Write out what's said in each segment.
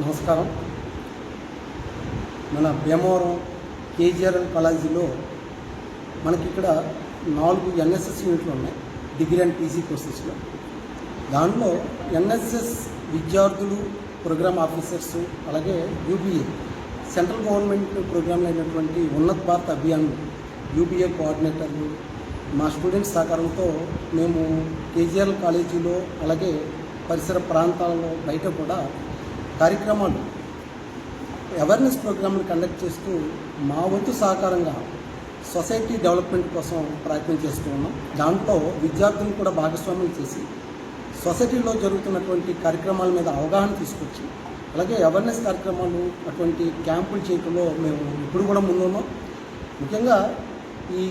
నమస్కారం. మన భీమవరం కేజీఆర్ఎల్ కాలేజీలో మనకి ఇక్కడ 4 ఎన్ఎస్ఎస్ యూనిట్లు ఉన్నాయి, డిగ్రీ అండ్ పీజీ కోర్సెస్లో. దాంట్లో ఎన్ఎస్ఎస్ విద్యార్థులు, ప్రోగ్రామ్ ఆఫీసర్స్, అలాగే యూబీఏ సెంట్రల్ గవర్నమెంట్ ప్రోగ్రాంలు అయినటువంటి ఉన్నత్ భారత్ అభియాన్ యూబీఏ కోఆర్డినేటర్లు మా స్టూడెంట్స్ సహకారంతో మేము కేజీఆర్ఎల్ కాలేజీలో అలాగే పరిసర ప్రాంతాలలో బయట కూడా కార్యక్రమాలు, అవేర్నెస్ ప్రోగ్రాంలు కండక్ట్ చేస్తూ మా వంతు సహకారంగా సొసైటీ డెవలప్మెంట్ కోసం ప్రయత్నం చేస్తూ ఉన్నాం. దాంట్లో విద్యార్థులను కూడా భాగస్వామ్యం చేసి సొసైటీలో జరుగుతున్నటువంటి కార్యక్రమాల మీద అవగాహన తీసుకొచ్చి అలాగే అవేర్నెస్ కార్యక్రమాలు, అటువంటి క్యాంపులు చేయడంలో మేము ఇప్పుడు కూడా ముందున్నాం. ముఖ్యంగా ఈ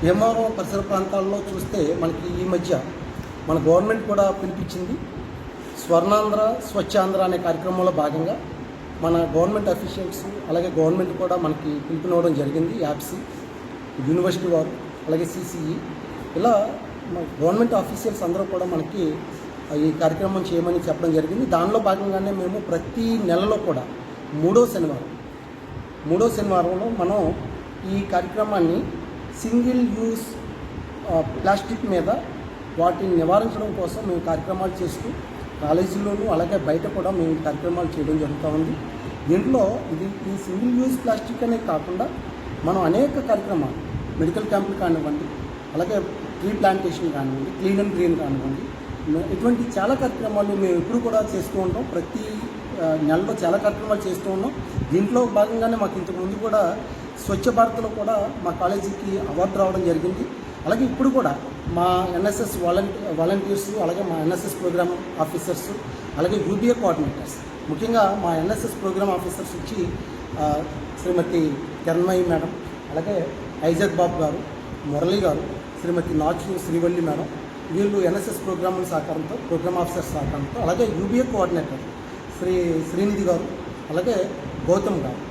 భీమవరం పరిసర ప్రాంతాల్లో చూస్తే మనకి ఈ మధ్య మన గవర్నమెంట్ కూడా పిలిపించింది. స్వర్ణాంధ్ర స్వచ్ఛాంధ్ర అనే కార్యక్రమంలో భాగంగా మన గవర్నమెంట్ అఫీషియల్స్ అలాగే గవర్నమెంట్ కూడా మనకి పిలుపునివ్వడం జరిగింది. యాప్సీ, యూనివర్సిటీ వారు, అలాగే సిసిఈ, ఇలా మన గవర్నమెంట్ ఆఫీషియల్స్ అందరూ కూడా మనకి ఈ కార్యక్రమం చేయమని చెప్పడం జరిగింది. దానిలో భాగంగానే మేము ప్రతి నెలలో కూడా మూడో శనివారంలో మనం ఈ కార్యక్రమాన్ని సింగిల్ యూస్ ప్లాస్టిక్ మీద వాటిని నివారించడం కోసం మేము కార్యక్రమాలు చేస్తూ కాలేజీలోనూ అలాగే బయట కూడా మేము కార్యక్రమాలు చేయడం జరుగుతూ ఉంది. దీంట్లో ఈ సింగిల్ యూజ్ ప్లాస్టిక్ అనే కాకుండా మనం అనేక కార్యక్రమాలు, మెడికల్ క్యాంపులు కానివ్వండి, అలాగే ట్రీ ప్లాంటేషన్ కానివ్వండి, క్లీన్ అండ్ గ్రీన్ కానివ్వండి, ఇటువంటి చాలా కార్యక్రమాలు మేము ఎప్పుడు కూడా చేస్తూ ఉంటాం. ప్రతి నెలలో చాలా కార్యక్రమాలు చేస్తూ ఉన్నాం. దీంట్లో భాగంగానే మాకు ఇంతకుముందు కూడా స్వచ్ఛ భారత్లో కూడా మా కాలేజీకి అవార్డు రావడం జరిగింది. అలాగే ఇప్పుడు కూడా మా ఎన్ఎస్ఎస్ వాలంటీర్స్, అలాగే మా ఎన్ఎస్ఎస్ ప్రోగ్రామ్ ఆఫీసర్స్, అలాగే యూబీఏ కోఆర్డినేటర్స్, ముఖ్యంగా మా ఎన్ఎస్ఎస్ ప్రోగ్రామ్ ఆఫీసర్స్ వచ్చి శ్రీమతి కిరణ్మయి మేడం, అలాగే ఐజాక్ బాబు గారు, మురళి గారు, శ్రీమతి నాచు శ్రీవల్లి మేడం, వీళ్ళు ఎన్ఎస్ఎస్ ప్రోగ్రాముల సహకారంతో, ప్రోగ్రామ్ ఆఫీసర్స్ సహకారంతో, అలాగే యూబీఏ కోఆర్డినేటర్ శ్రీనిధి గారు, అలాగే గౌతమ్ గారు,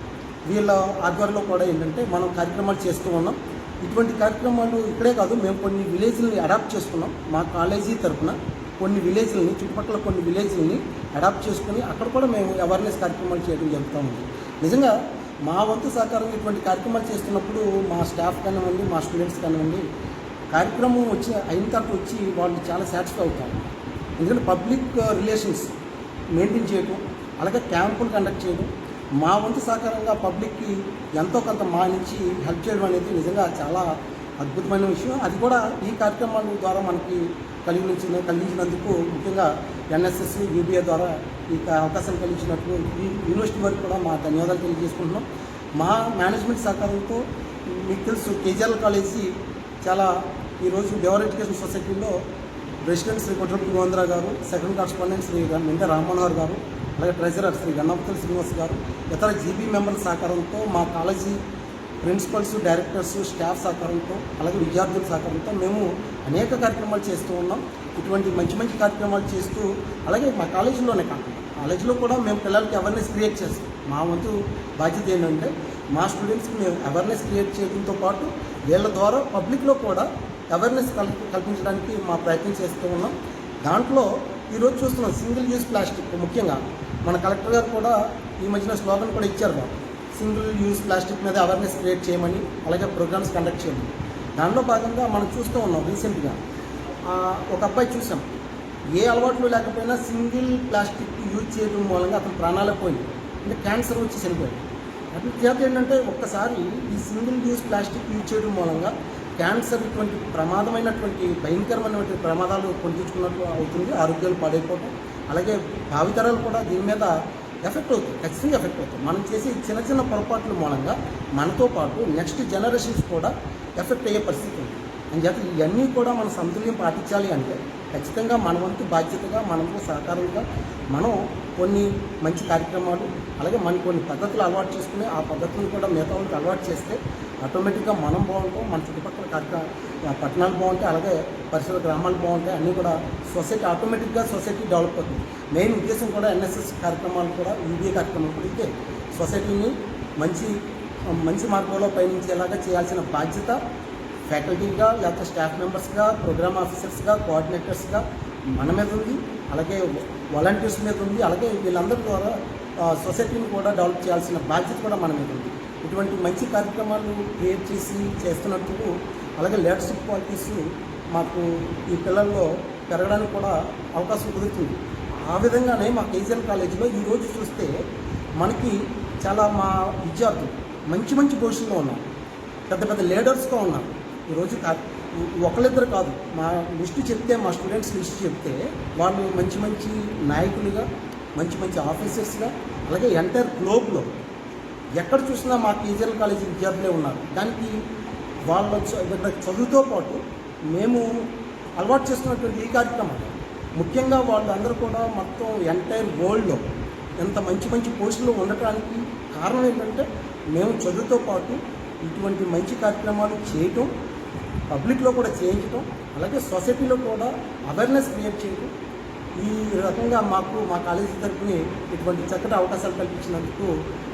వీళ్ళ ఆధ్వర్యంలో కూడా ఏంటంటే మనం కార్యక్రమాలు చేస్తూ ఉన్నాం. ఇటువంటి కార్యక్రమాలు ఇక్కడే కాదు, మేము కొన్ని విలేజ్లని అడాప్ట్ చేసుకున్నాం. మా కాలేజీ తరఫున కొన్ని విలేజ్లని, చుట్టుపక్కల కొన్ని విలేజ్లని అడాప్ట్ చేసుకుని అక్కడ కూడా మేము అవేర్నెస్ కార్యక్రమాలు చేయడం జరుగుతూ ఉంది. నిజంగా మా వంతు సహకారం ఇటువంటి కార్యక్రమాలు చేస్తున్నప్పుడు మా స్టాఫ్ కానివ్వండి, మా స్టూడెంట్స్ కానివ్వండి, కార్యక్రమం అయిన తర్వాత వచ్చి వాళ్ళు చాలా సాటిస్ఫై అవుతారు. ఎందుకంటే పబ్లిక్ రిలేషన్స్ మెయింటైన్ చేయడం, అలాగే క్యాంపులు కండక్ట్ చేయడం, మా వంతు సహకారంగా పబ్లిక్కి ఎంతో కొంత మా నుంచి హెల్ప్ చేయడం అనేది నిజంగా చాలా అద్భుతమైన విషయం. అది కూడా ఈ కార్యక్రమాల ద్వారా మనకి కలిగించినందుకు ముఖ్యంగా ఎన్ఎస్ఎస్, యూబీఏ ద్వారా ఈ అవకాశం కలిగించినట్లు ఈ యూనివర్సిటీ వారికి కూడా మా ధన్యవాదాలు తెలియజేసుకుంటున్నాం. మా మేనేజ్మెంట్ సహకారంతో మీకు తెలుసు కేజీఆర్ఎల్ కాలేజీ చాలా ఈరోజు భీమవరం ఎడ్యుకేషన్ సొసైటీలో ప్రెసిడెంట్ శ్రీ కొట్రపల్లి గోవిందరావు గారు, సెకండ్ కరస్పాండెంట్ శ్రీ మెంటే రామ్మనోహర్ గారు, అలాగే ట్రెజరర్ శ్రీ గన్నపతుల శ్రీనివాస్ గారు, ఇతర జీబీ మెంబర్ల సహకారంతో, మా కాలేజీ ప్రిన్సిపల్స్, డైరెక్టర్స్, స్టాఫ్ సహకారంతో, అలాగే విద్యార్థుల సహకారంతో మేము అనేక కార్యక్రమాలు చేస్తూ ఉన్నాం. ఇటువంటి మంచి కార్యక్రమాలు చేస్తూ, అలాగే మా కాలేజీలోనే కాకుండా కాలేజీలో కూడా మేము పిల్లలకి అవేర్నెస్ క్రియేట్ చేస్తాం. మా వంతు బాధ్యత ఏంటంటే మా స్టూడెంట్స్కి మేము అవేర్నెస్ క్రియేట్ చేయడంతో పాటు వీళ్ళ ద్వారా పబ్లిక్లో కూడా అవేర్నెస్ కల్పించడానికి మా ప్రయత్నం చేస్తూ ఉన్నాం. దాంట్లో ఈరోజు చూస్తున్నాం సింగిల్ యూజ్ ప్లాస్టిక్. ముఖ్యంగా మన కలెక్టర్ గారు కూడా ఈ మధ్యన స్లోగన్ కూడా ఇచ్చారు, సింగిల్ యూజ్ ప్లాస్టిక్ మీద అవేర్నెస్ క్రియేట్ చేయమని, అలాగే ప్రోగ్రామ్స్ కండక్ట్ చేయమని. దానిలో భాగంగా మనం చూస్తూ ఉన్నాం. రీసెంట్గా ఒక అబ్బాయి చూసాం, ఏ అలవాట్లు లేకపోయినా సింగిల్ ప్లాస్టిక్ యూజ్ చేయడం మూలంగా అతను ప్రాణాలకు పోయింది, అంటే క్యాన్సర్ వచ్చి చనిపోయింది. అట్లా చేత ఏంటంటే ఒక్కసారి ఈ సింగిల్ యూజ్ ప్లాస్టిక్ యూజ్ చేయడం మూలంగా క్యాన్సర్ ఇటువంటి ప్రమాదమైనటువంటి భయంకరమైనటువంటి ప్రమాదాలు పొందించుకున్నట్టు అవుతుంది. ఆరోగ్యాలు పాడైపోవడం, అలాగే భావితరాలు కూడా దీని మీద ఎఫెక్ట్ అవుతుంది, ఖచ్చితంగా ఎఫెక్ట్ అవుతుంది. మనం చేసే చిన్న పొరపాట్ల మూలంగా మనతో పాటు నెక్స్ట్ జనరేషన్స్ కూడా ఎఫెక్ట్ అయ్యే పరిస్థితి ఉంది. అని చేత ఇవన్నీ కూడా మన సమతుల్యం పాటించాలి అంటే ఖచ్చితంగా మన వంతు బాధ్యతగా మనకు సహకారంగా మనం కొన్ని మంచి కార్యక్రమాలు అలాగే మన కొన్ని పద్ధతులు అలవాటు చేసుకుని ఆ పద్ధతులను కూడా మిగతా వాళ్ళకి అలవాటు చేస్తే ఆటోమేటిక్గా మనం బాగుంటాం, మన చుట్టుపక్కల పట్టణాలు బాగుంటాయి, అలాగే పరిసర గ్రామాలు బాగుంటాయి, అన్నీ కూడా సొసైటీ డెవలప్ అవుతుంది. మెయిన్ ఉద్దేశం కూడా ఎన్ఎస్ఎస్ కార్యక్రమాలు కూడా యూబీఏ కార్యక్రమాలు కూడా ఇదే సొసైటీని మంచి మార్గంలో పయనించేలాగా చేయాల్సిన బాధ్యత ఫ్యాకల్టీగా లేకపోతే స్టాఫ్ మెంబర్స్గా, ప్రోగ్రామ్ ఆఫీసర్స్గా, కోఆర్డినేటర్స్గా మన మీద ఉంది, అలాగే వాలంటీర్స్ మీద ఉంది, అలాగే వీళ్ళందరి ద్వారా సొసైటీని కూడా డెవలప్ చేయాల్సిన బాధ్యత కూడా మన మీద ఉంది. ఇటువంటి మంచి కార్యక్రమాలు క్రియేట్ చేస్తున్నప్పుడు అలాగే లీడర్షిప్ క్వాలిటీస్ మాకు ఈ పిల్లల్లో పెరగడానికి కూడా అవకాశం కుదురుతుంది. ఆ విధంగానే మా కేజీఎల్ కాలేజీలో ఈరోజు చూస్తే మనకి చాలా మా విద్యార్థులు మంచి పొజిషన్లో ఉన్నారు, పెద్ద లీడర్స్గా ఉన్నారు. ఈరోజు ఒకళ్ళిద్దరు కాదు, మా లిస్టు చెప్తే, మా స్టూడెంట్స్ లిస్ట్ చెప్తే వాళ్ళు మంచి నాయకులుగా, మంచి ఆఫీసర్స్గా, అలాగే ఎంటైర్ గ్లోబ్లో ఎక్కడ చూసినా మా కేజీఎల్ కాలేజీ విద్యార్థులే ఉన్నారు. దానికి వాళ్ళ చదువుతో పాటు మేము అలవాటు చేస్తున్నటువంటి ఈ కార్యక్రమాలు ముఖ్యంగా వాళ్ళందరూ కూడా మొత్తం ఎంటైర్ వరల్డ్లో ఎంత మంచి పొజిషన్లో ఉండటానికి కారణం ఏంటంటే మేము చదువుతో పాటు ఇటువంటి మంచి కార్యక్రమాలు చేయటం, పబ్లిక్లో కూడా చేయించడం, అలాగే సొసైటీలో కూడా అవేర్నెస్ క్రియేట్ చేయడం. ఈ రకంగా మా కాలేజీ తరఫున ఇటువంటి చక్కటి అవకాశాలు కల్పించినందుకు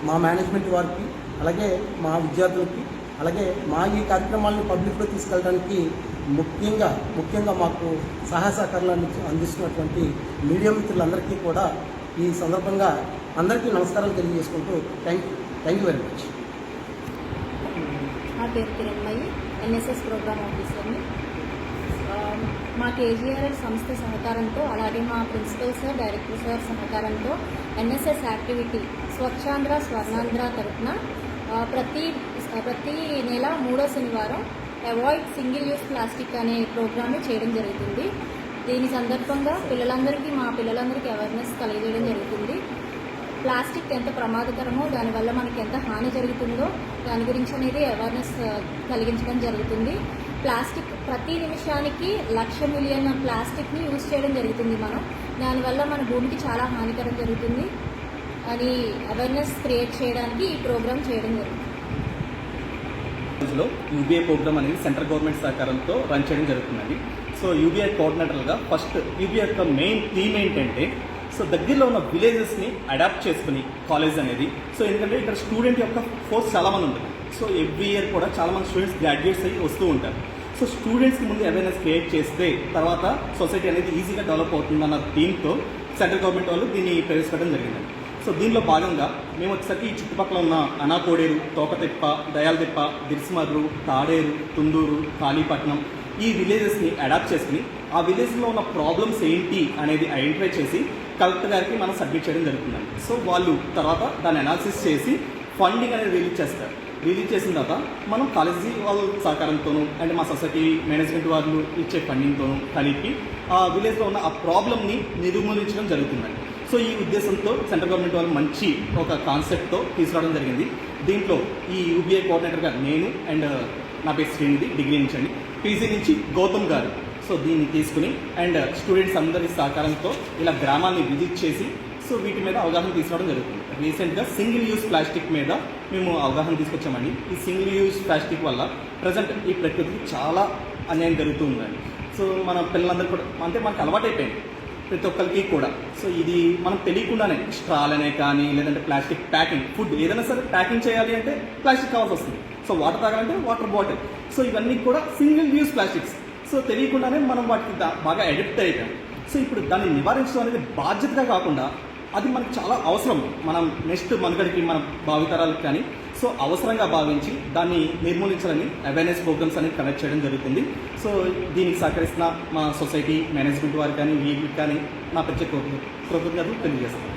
మా మేనేజ్మెంట్ వారికి, అలాగే మా విద్యార్థులకి, అలాగే మా ఈ కార్యక్రమాలను పబ్లిక్లో తీసుకెళ్ళడానికి ముఖ్యంగా మాకు సహాయ సహకారాలను అందిస్తున్నటువంటి మీడియా మిత్రులందరికీ కూడా ఈ సందర్భంగా అందరికీ నమస్కారాలు తెలియజేసుకుంటూ థ్యాంక్ యూ వెరీ మచ్. నా పేరు కిరణ్మయి, ఎన్ఎస్ఎస్ ప్రోగ్రామ్ ఆఫీసర్ని. మా కేజీఆర్ఎల్ సంస్థ సహకారంతో, అలాగే మా ప్రిన్సిపల్ సార్, డైరెక్టర్ సార్ సహకారంతో ఎన్ఎస్ఎస్ యాక్టివిటీ స్వచ్ఛాంధ్ర స్వర్ణాంధ్ర తరఫున ప్రతి నెల 3వ శనివారం అవాయిడ్ సింగిల్ యూజ్ ప్లాస్టిక్ అనే ప్రోగ్రామ్ని చేయడం జరుగుతుంది. దీని సందర్భంగా మా పిల్లలందరికీ అవేర్నెస్ కలిగజేయడం జరుగుతుంది. ప్లాస్టిక్ ఎంత ప్రమాదకరమో, దానివల్ల మనకి ఎంత హాని జరుగుతుందో దాని గురించి అనేది అవేర్నెస్ కలిగించడం జరుగుతుంది. ప్లాస్టిక్ ప్రతి నిమిషానికి 1,00,000 మిలియన్ ప్లాస్టిక్ని యూజ్ చేయడం జరుగుతుంది దానివల్ల మన భూమికి చాలా హానికరం జరుగుతుంది అని అవేర్నెస్ క్రియేట్ చేయడానికి ఈ ప్రోగ్రామ్ చేయడం జరుగుతుంది. యూబీఐ ప్రోగ్రామ్ అనేది సెంట్రల్ గవర్నమెంట్ సహకారంతో రన్ చేయడం జరుగుతుందండి. సో యూబీఐ కోఆర్డినేటర్గా ఫస్ట్ యూబీఐ యొక్క మెయిన్ థీమ్ ఏంటంటే దగ్గరలో ఉన్న విలేజెస్ని అడాప్ట్ చేసుకుని కాలేజ్ అనేది. ఎందుకంటే ఇక్కడ స్టూడెంట్ యొక్క ఫోర్స్ చాలామంది ఉంటుంది. ఎవ్రీ ఇయర్ కూడా చాలామంది స్టూడెంట్స్ గ్రాడ్యుయేట్స్ అయ్యి వస్తూ ఉంటారు. స్టూడెంట్స్కి ముందు అవేర్నెస్ క్రియేట్ చేస్తే తర్వాత సొసైటీ అనేది ఈజీగా డెవలప్ అవుతుందన్న థీమ్తో సెంట్రల్ గవర్నమెంట్ వాళ్ళు దీన్ని ప్రవేశపెట్టడం జరిగిందండి. దీనిలో భాగంగా మేము వచ్చేసరికి ఈ చుట్టుపక్కల ఉన్న అనాకోడేరు, తోకతిప్ప, దయాలతిప్ప, దిర్సిమర్రు, తాడేరు, తుందూరు, కాళీపట్నం ఈ విలేజెస్ని అడాప్ట్ చేసుకుని ఆ విలేజ్లో ఉన్న ప్రాబ్లమ్స్ ఏంటి అనేది ఐడెంటిఫై చేసి కలెక్టర్ గారికి మనం సబ్మిట్ చేయడం జరుగుతుందండి. వాళ్ళు తర్వాత దాన్ని అనాలిసిస్ చేసి ఫండింగ్ అనేది రిలీజ్ చేస్తారు. రిలీజ్ చేసిన తర్వాత మనం కాలేజీ వాళ్ళ సహకారంతోనూ అండ్ మా సొసైటీ మేనేజ్మెంట్ వాళ్ళు ఇచ్చే ఫండింగ్తోనూ కలిపి ఆ విలేజ్లో ఉన్న ఆ ప్రాబ్లమ్ని నిర్మూలించడం జరుగుతుందండి. ఈ ఉద్దేశంతో సెంట్రల్ గవర్నమెంట్ వాళ్ళు మంచి ఒక కాన్సెప్ట్తో తీసుకురావడం జరిగింది. దీంట్లో ఈ యూబీఐ కోఆర్డినేటర్గా నేను అండ్ నా పేరు శ్రీనిధి, డిగ్రీ నుంచి అండి, పీజీ నుంచి గౌతమ్ గారు దీన్ని తీసుకుని అండ్ స్టూడెంట్స్ అందరి సహకారంతో ఇలా గ్రామాన్ని విజిట్ చేసి వీటి మీద అవగాహన తీసుకురావడం జరుగుతుంది. రీసెంట్గా సింగిల్ యూజ్ ప్లాస్టిక్ మీద మేము అవగాహన తీసుకొచ్చామండి. ఈ సింగిల్ యూజ్ ప్లాస్టిక్ వల్ల ప్రజెంట్ ఈ ప్రకృతికి చాలా అన్యాయం జరుగుతూ ఉందండి. మన పిల్లలందరూ కూడా మనకు అలవాటైపోయింది ప్రతి ఒక్కరికి కూడా. ఇది మనం తెలియకుండానే స్ట్రాలనే కానీ లేదంటే ప్లాస్టిక్ ప్యాకింగ్, ఫుడ్ ఏదైనా సరే ప్యాకింగ్ చేయాలి అంటే ప్లాస్టిక్ కావాల్సి వస్తుంది. వాటర్ తాగాలంటే వాటర్ బాటిల్. ఇవన్నీ కూడా సింగిల్ యూజ్ ప్లాస్టిక్స్. తెలియకుండానే మనం వాటికి బాగా అడిక్ట్ అయిపోయాం. ఇప్పుడు దాన్ని నివారించడం అనేది బాధ్యతగా కాకుండా అది మనకు చాలా అవసరం. మనం నెక్స్ట్ మనగడికి మన భావితరాలకు కానీ అవసరంగా భావించి దాన్ని నిర్మూలించాలని అవేర్నెస్ ప్రోగ్రామ్స్ అనేది కండక్ట్ చేయడం జరుగుతుంది. దీనికి సహకరిస్తున్న మా సొసైటీ మేనేజ్మెంట్ వారికి కానీ వీళ్ళకి కానీ నా ప్రత్యేక కృతజ్ఞతలు తెలియజేస్తాను.